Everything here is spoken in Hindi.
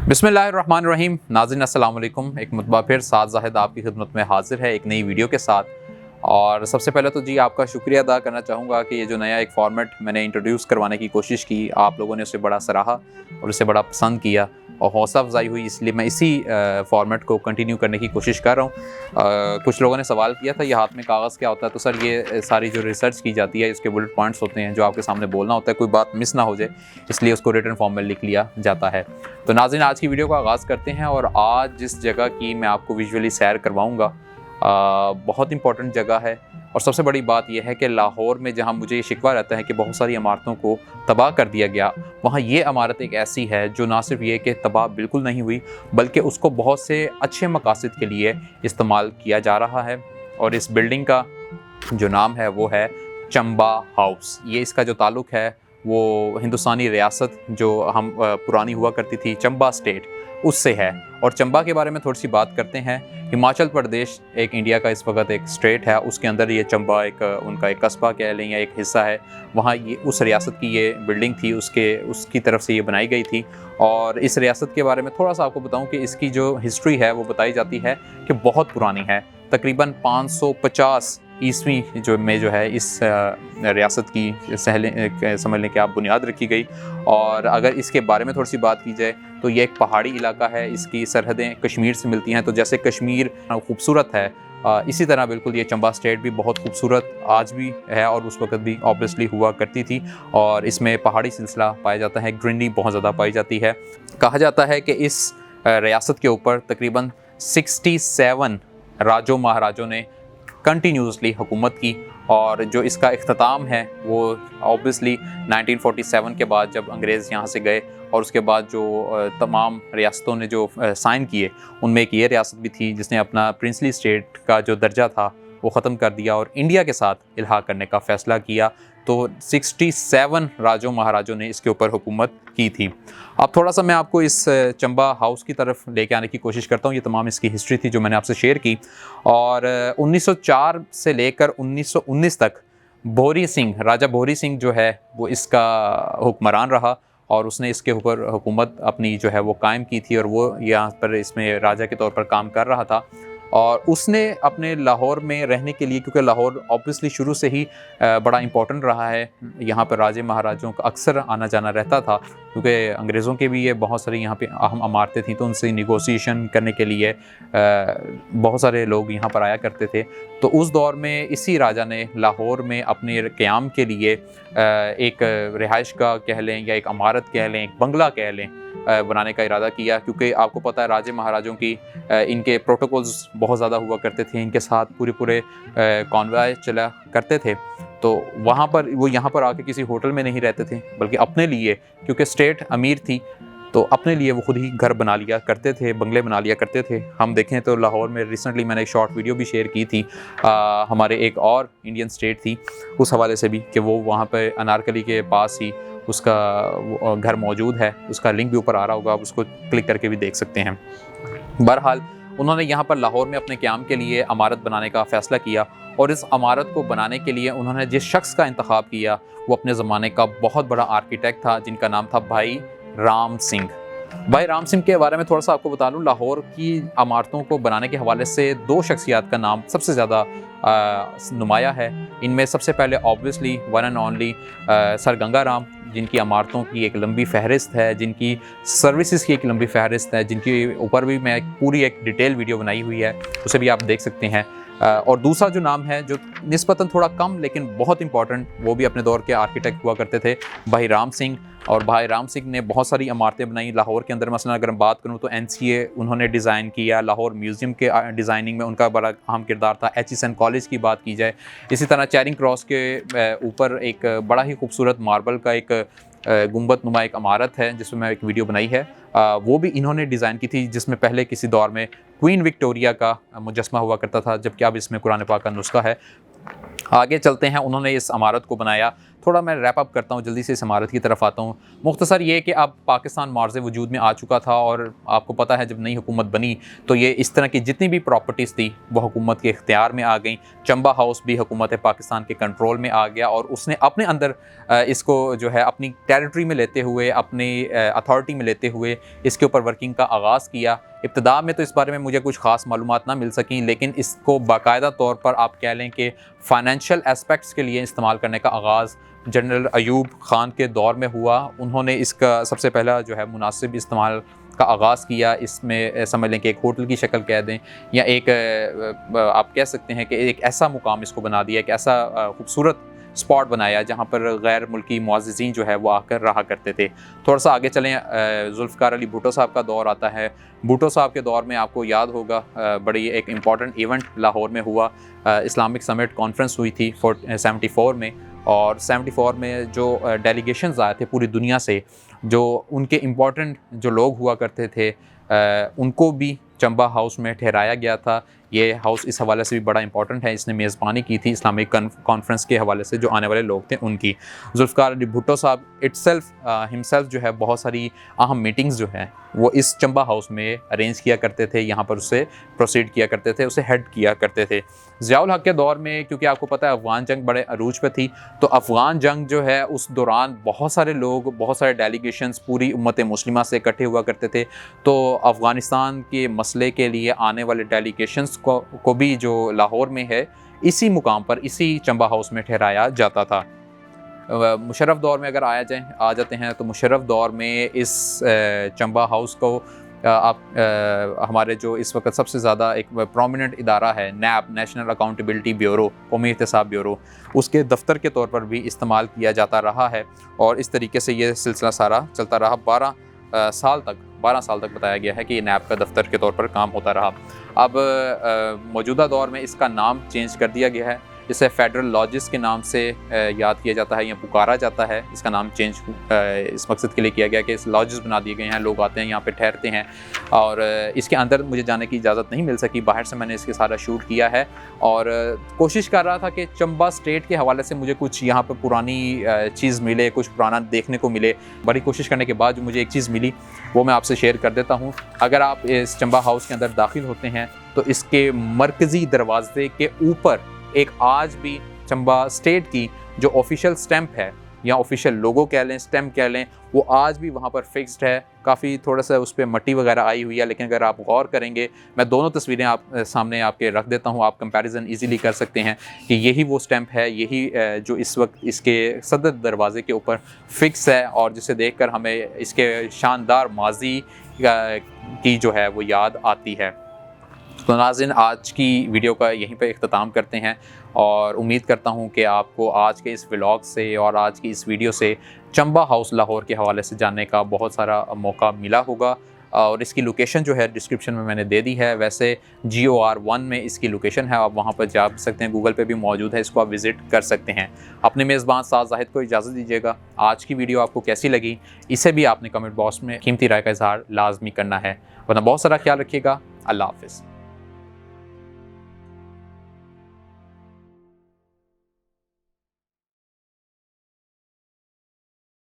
बिस्मिल्लाहिर्रहमानिर्रहीम। नाज़रीन अस्सलाम वालेकुम। एक मरतबा फिर साद ज़ाहिद आपकी खिदमत में हाज़िर है एक नई वीडियो के साथ। और सबसे पहले तो जी आपका शुक्रिया अदा करना चाहूँगा कि ये जो नया एक फ़ॉर्मेट मैंने इंट्रोड्यूस करवाने की कोशिश की, आप लोगों ने उसे बड़ा सराहा और उसे बड़ा पसंद किया और हौसला अफजाई हुई, इसलिए मैं इसी फ़ॉर्मेट को कंटिन्यू करने की कोशिश कर रहा हूँ। कुछ लोगों ने सवाल किया था, ये हाथ में कागज़ क्या होता है? तो सर ये सारी जो रिसर्च की जाती है, इसके बुलेट पॉइंट्स होते हैं जो आपके सामने बोलना होता है, कोई बात मिस ना हो जाए, इसलिए उसको रिटन फॉर्म में लिख लिया जाता है। तो नाज़रीन आज की वीडियो का आगाज़ करते हैं और आज जिस जगह की मैं आपको विजुअली सैर करवाऊँगा बहुत इंपॉर्टेंट जगह है। और सबसे बड़ी बात यह है कि लाहौर में जहाँ मुझे ये शिकवा रहता है कि बहुत सारी इमारतों को तबाह कर दिया गया, वहाँ ये इमारत एक ऐसी है जो ना सिर्फ ये कि तबाह बिल्कुल नहीं हुई, बल्कि उसको बहुत से अच्छे मकासद के लिए इस्तेमाल किया जा रहा है। और इस बिल्डिंग का जो नाम है वो है चंबा हाउस। ये इसका जो ताल्लुक़ है वो हिंदुस्तानी रियासत जो हम पुरानी हुआ करती थी चंबा स्टेट, उससे है। और चंबा के बारे में थोड़ी सी बात करते हैं। हिमाचल प्रदेश एक इंडिया का इस वक्त एक स्टेट है, उसके अंदर ये चंबा एक उनका एक कस्बा कह लें या एक हिस्सा है। वहाँ ये उस रियासत की ये बिल्डिंग थी, उसकी तरफ से ये बनाई गई थी। और इस रियासत के बारे में थोड़ा सा आपको बताऊँ कि इसकी जो हिस्ट्री है वो बताई जाती है कि बहुत पुरानी है। तकरीबन 550 ईस्वी जो है इस रियासत की समझ लें कि आप बुनियाद रखी गई। और अगर इसके बारे में थोड़ी सी बात की जाए तो ये एक पहाड़ी इलाका है, इसकी सरहदें कश्मीर से मिलती हैं। तो जैसे कश्मीर खूबसूरत है, इसी तरह बिल्कुल ये चंबा स्टेट भी बहुत खूबसूरत आज भी है और उस वक्त भी ऑब्वियसली हुआ करती थी। और इसमें पहाड़ी सिलसिला पाया जाता है, ग्रीनरी बहुत ज़्यादा पाई जाती है। कहा जाता है कि इस रियासत के ऊपर तकरीबन 67 राजों महाराजों ने कंटिन्यूसली हुकूमत की। और जो इसका इख्तिताम है वो ऑब्वियसली 1947 के बाद जब अंग्रेज़ यहाँ से गए और उसके बाद जो तमाम रियासतों ने जो साइन किए, उनमें एक ये रियासत भी थी जिसने अपना प्रिंसली स्टेट का जो दर्जा था वो ख़त्म कर दिया और इंडिया के साथ इल्हाक़ करने का फ़ैसला किया। तो 67 राजों महाराजों ने इसके ऊपर हुकूमत की थी। अब थोड़ा सा मैं आपको इस चंबा हाउस की तरफ लेके आने की कोशिश करता हूँ। ये तमाम इसकी हिस्ट्री थी जो मैंने आपसे शेयर की। और 1904 से लेकर 1919 तक राजा भूरी सिंह जो है वो इसका हुक्मरान रहा और उसने इसके ऊपर हुकूमत अपनी जो है वो कायम की थी। और वो यहाँ पर इसमें राजा के तौर पर काम कर रहा था। और उसने अपने लाहौर में रहने के लिए, क्योंकि लाहौर ऑब्वियसली शुरू से ही बड़ा इम्पोर्टेंट रहा है, यहाँ पर राजे महाराजों का अक्सर आना जाना रहता था, क्योंकि अंग्रेज़ों के भी ये बहुत सारी यहाँ पे अहम इमारतें थीं, तो उनसे निगोसिएशन करने के लिए बहुत सारे लोग यहाँ पर आया करते थे। तो उस दौर में इसी राजा ने लाहौर में अपने क़याम के लिए एक रिहाइश का कह लें या एक इमारत कह लें, एक बंगला कह लें, बनाने का इरादा किया। क्योंकि आपको पता है राजे महाराजों की इनके प्रोटोकॉल्स बहुत ज़्यादा हुआ करते थे, इनके साथ पूरे कॉन्वॉय चला करते थे। तो वहाँ पर वो यहाँ पर आके किसी होटल में नहीं रहते थे, बल्कि अपने लिए, क्योंकि स्टेट अमीर थी तो अपने लिए वो खुद ही घर बना लिया करते थे, बंगले बना लिया करते थे। हम देखें तो लाहौर में रिसेंटली मैंने एक शॉर्ट वीडियो भी शेयर की थी हमारे एक और इंडियन स्टेट थी उस हवाले से भी, कि वो वहाँ पर अनारकली के पास ही उसका घर मौजूद है। उसका लिंक भी ऊपर आ रहा होगा, आप उसको क्लिक करके भी देख सकते हैं। बहरहाल उन्होंने यहाँ पर लाहौर में अपने क़याम के लिए इमारत बनाने का फ़ैसला किया। और इस इमारत को बनाने के लिए उन्होंने जिस शख्स का इंतखाब किया वो अपने ज़माने का बहुत बड़ा आर्किटेक्ट था, जिनका नाम था भाई राम सिंह। भाई राम सिंह के बारे में थोड़ा सा आपको बता लूँ, लाहौर की इमारतों को बनाने के हवाले से दो शख्सियात का नाम सबसे ज़्यादा नुमाया है। इनमें सबसे पहले obviously one and only sir Ganga Ram, जिनकी इमारतों की एक लंबी फहरिस्त है, जिनकी सर्विसेज की एक लंबी फहरिस्त है, जिनके ऊपर भी मैं पूरी एक डिटेल वीडियो बनाई हुई है, उसे भी आप देख सकते हैं। और दूसरा जो नाम है जो निस्बतन थोड़ा कम लेकिन बहुत इंपॉर्टेंट, वो भी अपने दौर के आर्किटेक्ट हुआ करते थे, भाई राम सिंह। और भाई राम सिंह ने बहुत सारी इमारतें बनाई लाहौर के अंदर। मसलन अगर मैं बात करूं तो NCA उन्होंने डिज़ाइन किया, लाहौर म्यूज़ियम के डिज़ाइनिंग में उनका बड़ा अहम किरदार था। HSN कॉलेज की बात की जाए, इसी तरह चैरिंग क्रॉस के ऊपर एक बड़ा ही खूबसूरत मार्बल का एक गुंबद नुमा एक इमारत है जिसमें मैं एक वीडियो बनाई है, वो भी इन्होंने डिज़ाइन की थी, जिसमें पहले किसी दौर में क्वीन विक्टोरिया का मुजस्मा हुआ करता था, जबकि अब इसमें कुरान पाक का नुस्खा है। आगे चलते हैं, उन्होंने इस इमारत को बनाया। थोड़ा मैं रैप अप करता हूँ, जल्दी से इस इमारत की तरफ आता हूँ। मुख्तसर ये कि अब पाकिस्तान मार्ज़ वजूद में आ चुका था और आपको पता है जब नई हुकूमत बनी तो ये इस तरह की जितनी भी प्रॉपर्टीज़ थी वो हुकूमत के इख्तियार में आ गई। चंबा हाउस भी हुकूमत पाकिस्तान के कंट्रोल में आ गया और उसने अपने अंदर इसको जो है अपनी टेरिटरी में लेते हुए, अपनी अथॉरिटी में लेते हुए इसके ऊपर वर्किंग का आगाज़ किया। इब्तिदा में तो इस बारे में मुझे कुछ ख़ास मालूमात ना मिल सकी, लेकिन इसको बाकायदा तौर पर आप कह लें कि फ़ाइनेंशियल एस्पेक्ट्स के लिए इस्तेमाल करने का आगाज़ जनरल अयूब ख़ान के दौर में हुआ। उन्होंने इसका सबसे पहला जो है मुनासिब इस्तेमाल का आगाज़ किया। इसमें समझ लें कि एक होटल की शक्ल कह दें या एक आप कह सकते हैं कि एक ऐसा मुकाम इसको बना दिया, एक ऐसा खूबसूरत स्पॉट बनाया जहाँ पर गैर मुल्की मुअज़्ज़िज़ीन जो है वो आकर रहा करते थे। थोड़ा सा आगे चलें, ज़ुल्फ़िकार अली भुट्टो साहब का दौर आता है। भुट्टो साहब के दौर में आपको याद होगा बड़ी एक इम्पॉर्टेंट इवेंट लाहौर में हुआ, इस्लामिक समिट कॉन्फ्रेंस हुई थी 74 में। और 74 में जो डेलीगेशंस आए थे पूरी दुनिया से, जो उनके इम्पॉर्टेंट जो लोग हुआ करते थे उनको भी चंबा हाउस में ठहराया गया था। ये हाउस इस हवाले से भी बड़ा इंपॉर्टेंट है, इसने मेज़बानी की थी इस्लामिक कॉन्फ्रेंस के हवाले से जो आने वाले लोग थे उनकी। ज़ुल्फ़िकार अली भुट्टो साहब हिमसेल्फ जो है बहुत सारी अहम मीटिंग्स जो हैं वो इस चंबा हाउस में अरेंज किया करते थे, यहाँ पर उससे प्रोसीड किया करते थे, उसे हेड किया करते थे। ज़ियाउल हक़ के दौर में, क्योंकि आपको पता है अफ़गान जंग बड़े अरूज पे थी, तो अफ़गान जंग जो है उस दौरान बहुत सारे लोग, बहुत सारे डेलीगेशंस पूरी उम्मत मुस्लिमा से इकट्ठे हुआ करते थे। तो अफ़गानिस्तान के मसले के लिए आने वाले डेलीगेशंस को भी जो लाहौर में है इसी मुकाम पर, इसी चंबा हाउस में ठहराया जाता था। मुशर्रफ दौर में अगर आ जाते हैं तो मुशर्रफ दौर में इस चंबा हाउस को हमारे जो इस वक्त सबसे ज़्यादा एक प्रोमिनेंट इदारा है नैब, नेशनल अकाउंटेबिलिटी ब्यूरो, कौमी एहतसाब ब्यूरो, उसके दफ्तर के तौर पर भी इस्तेमाल किया जाता रहा है। और इस तरीके से ये सिलसिला सारा चलता रहा। 12 साल तक बताया गया है कि ये नैब का दफ्तर के तौर पर काम होता रहा। अब मौजूदा दौर में इसका नाम चेंज कर दिया गया है, इसे फेडरल लॉजेस के नाम से याद किया जाता है या पुकारा जाता है। इसका नाम चेंज इस मकसद के लिए किया गया कि इस लॉजेस बना दिए गए हैं, लोग आते हैं यहाँ पे ठहरते हैं। और इसके अंदर मुझे जाने की इजाज़त नहीं मिल सकी, बाहर से मैंने इसके सारा शूट किया है और कोशिश कर रहा था कि चंबा स्टेट के हवाले से मुझे कुछ यहाँ पर पुरानी चीज़ मिले, कुछ पुराना देखने को मिले। बड़ी कोशिश करने के बाद जो मुझे एक चीज़ मिली वो मैं आपसे शेयर कर देता हूँ। अगर आप इस चंबा हाउस के अंदर दाखिल होते हैं तो इसके मरकज़ी दरवाजे के ऊपर एक आज भी चंबा स्टेट की जो ऑफिशियल स्टैंप है या ऑफिशियल लोगो कह लें, स्टैंप कह लें, वो आज भी वहाँ पर फिक्स्ड है। काफ़ी थोड़ा सा उस पर मट्टी वगैरह आई हुई है, लेकिन अगर आप गौर करेंगे, मैं दोनों तस्वीरें आप सामने आपके रख देता हूँ, आप कंपैरिजन इजीली कर सकते हैं कि यही वो स्टैंप है, यही जो इस वक्त इसके सदर दरवाजे के ऊपर फिक्स है और जिसे देखकर हमें इसके शानदार माजी की जो है वो याद आती है। तो नाज़रीन, आज की वीडियो का यहीं पे इख्तिताम करते हैं और उम्मीद करता हूँ कि आपको आज के इस व्लॉग से और आज की इस वीडियो से चंबा हाउस लाहौर के हवाले से जानने का बहुत सारा मौका मिला होगा। और इसकी लोकेशन जो है डिस्क्रिप्शन में मैंने दे दी है। वैसे GOR 1 में इसकी लोकेशन है, आप वहाँ पर जा सकते हैं, गूगल पे भी मौजूद है, इसको आप विज़िट कर सकते हैं। अपने मेज़बान साद ज़ाहिद को इजाज़त दीजिएगा। आज की वीडियो आपको कैसी लगी इसे भी आपने कमेंट बॉक्स में कीमती राय का इज़हार लाजमी करना है। वरना बहुत सारा ख्याल रखिएगा। अल्लाह हाफ़िज़।